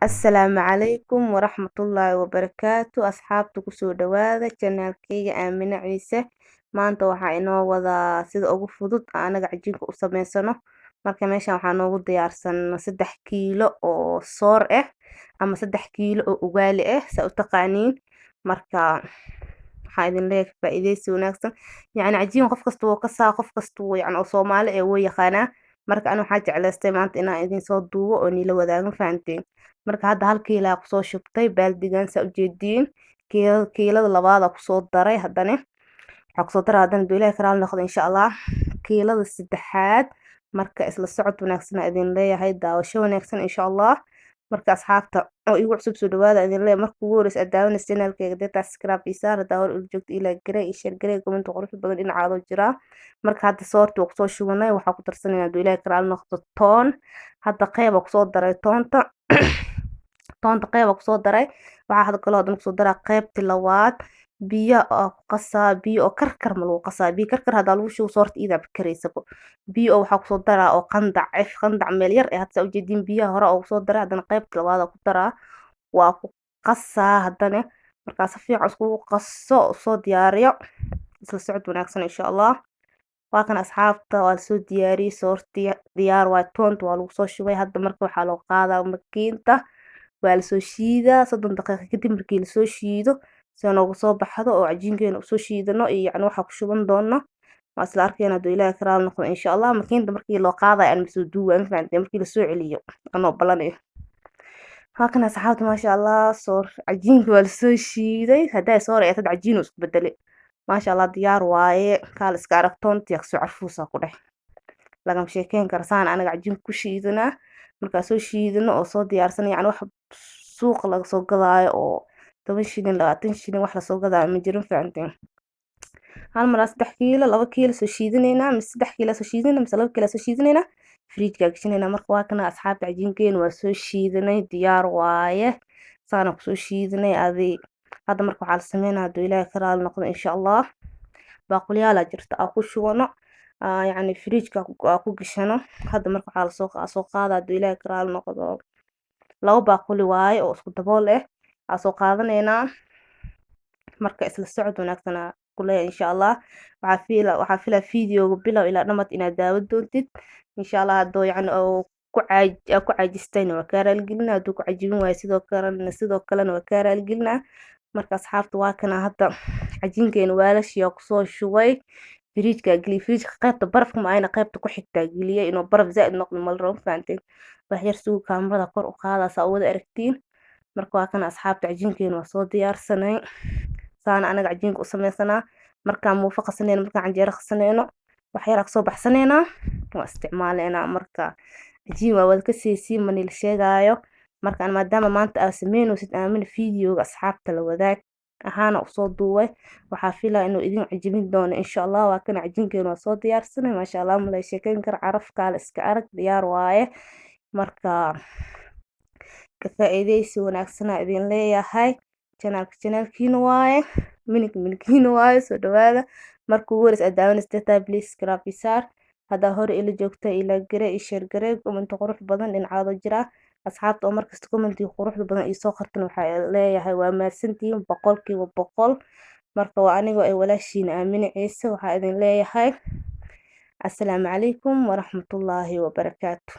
Assalaamu calaykum waraxmatullaahi wabarakaatu asxaabta kusoo dhawaada janaalkayga Aamina Ciise. Maanta waxaa inoo wadaa sida ugu fudud anaga cajiinka u sameysano. Marka meeshan waxaa noogu diyaarsan 3 kiilo oo soor ah ama 3 kiilo oo ugaali ah saa u taqaaniin. Marka waxaa idin leeyahay faa'iideysi wanaagsan. Yacni cajiin qof kasta wuu ka saa qof kasta wuu yacni oo Soomaali ee wuu yaqaanaa. Marka aniga waxaa jeclaystay maanta inaan idin soo duubo oo niila wadaago fahanteen. Marka hadda 1 kiilo aan kusoo shubtay baaldigan saa u jeediin. Kiilada labaad aan kusoo daray haddana. Waxaa kusoo daray haddana duu ilaahay karaal noqdo insha Allah. Kiilada saddexaad marka isla socod wanaagsan aan idin leeyahay daawasho wanaagsan insha Allah. Marka asxaabta oo igu cusub soo dhawaada idin leeyahay marka ugu horeysa aad daawanaysa channelkayga data subscribe iyo saar hadaa hore ula joogto ilaa garay iyo share garay comment qurux badan dhinacaada jira. Marka hadda soorta waa kusoo shubanay waxaa ku darsanaynaa duu ilaahay karaal noqdo toon. Hadda qayb aan kusoo daray toonta. Toonta qayb aan kusoo daray waxaa hadda kaloo hadda kusoo daraa qaybtii labaad biyo oo ku qasaa biyo oo karkar ma lagu qasaa biyo karkar hadaa lagu shubo soorta ida karaysa biyo oo waxaa kusoo daraa oo qandac meel yar ee hadda ujeedin biyaha hore oo kusoo daray haddana qaybtii labaad aan ku daraa waa ku qasaa haddana markaas si fiican isku qaso soo diyaariyo isla socod wanaagsan insha Allah. waa kan asxaabta waa soo diyaariyay soortii diyaar waa toonta waa lagu soo shubay hadda marka waxaa loo qaadaa makiinta waa la soo shiidaa 30 daqiiqo kadib markii la soo shiido si noogu soo baxdo oo cajiinkeena u soo shiidano iyo yacni waxa ku shuban doono waa isla arkayna haduu ilaahay karaal noqdo insha Allah makiinta markii loo qaadayo aan soo duuban fahanteen markii la soo celiyo anoo balanayo. Halkan asxaabta maasha Allah soor cajiinka waa la soo shiiday haday soor ay tad cajiin isku bedelay maasha Allah diyaar waaye kaal iska arag toonta yaa soo carfuusa ku dheh lagama sheekeyn karsaan anaga cajiin ku shiidana marka soo shiidano oo soo diyaarsan yacni wax suuq laga soo gadaayo oo 10 shilin 20 shilin wax la soo gadaayo ma jirin fahanteen. hal mar 3 kiilo 2 kiilo soo shiidanayna mise 3 kiilo soo shiidanayna mise 2 kiilo soo shiidanayna fridge ka gashanayna marka waa kana asxaabta cajiinkeena waa soo shiidanay diyaar waaye saana ku soo shiidanay adi hadda marka waxaa la sameynaa haduu ilaahay karaal noqdo insha Allah. baaquliyaal jirta aan ku shubano yacni fridge ka ku gashano hadda marka waxaa la soo qaadaa haduu ilaahay karaal noqdo 2 baaquli waaye oo isku dabool ah aan soo qaadanaynaa marka isla socod wanaagsan kulay insha Allah. waxaa fiilaa fiidiyowga bilow ilaa dhammaad inaad daawan doontid insha Allah hadoo yacni oo ku caajistayna waa ka raali gelinaa haduu ku cajibin waayo sidoo kalena waa ka raali gelinaa. marka asxaabta waa kana hadda cajiinkeena waalashiya ku soo shubay fridge ka geli fridge ka qaybta barafka ma ayna qaybta ku xigtaa geliyay inuu baraf zaid noqdo mal rabo fahanteen wax yar suuq kaamirada kor u qaada saa wada aragtiin. marka waa kana asxaabta cajiinkeena waa soo diyaarsanay saana anaga cajiinka u sameysana marka muufa qasanayna marka canjeero qasanayno wax yar ka soo baxsanayna waa isticmaaleyna marka cajiin waa wada ka seesiin manil sheegayo marka maadaama maanta aad sameynaysid aamin fiidiyowga asxaabta la wadaag ahaana u soo duubay waxaa fiilaa inuu idin cajibin doono insha Allah. waa kana cajiinkeena waa soo diyaarsanay maasha Allah ma la sheekeyn karo carafka la iska arag diyaar waaye marka ka faa'iideysi wanaagsan aan idin leeyahay channelkiina waaye minkiina waaye soo dhawaada marka ugu horeysa aad daawanaysa please subscribe iyo saar hadaa hore ila joogta ila garay iyo share garay comment qurux badan dhinacaada jira asxaabta oo markasta comment qurux badan iyo soo qortan waxaa leeyahay waa mahadsantihiin 100% marka waa aniga ay walaashiin Aamina Ciise waxaa idin leeyahay assalaamu calaykum waraxmatullaahi wabarakaatu.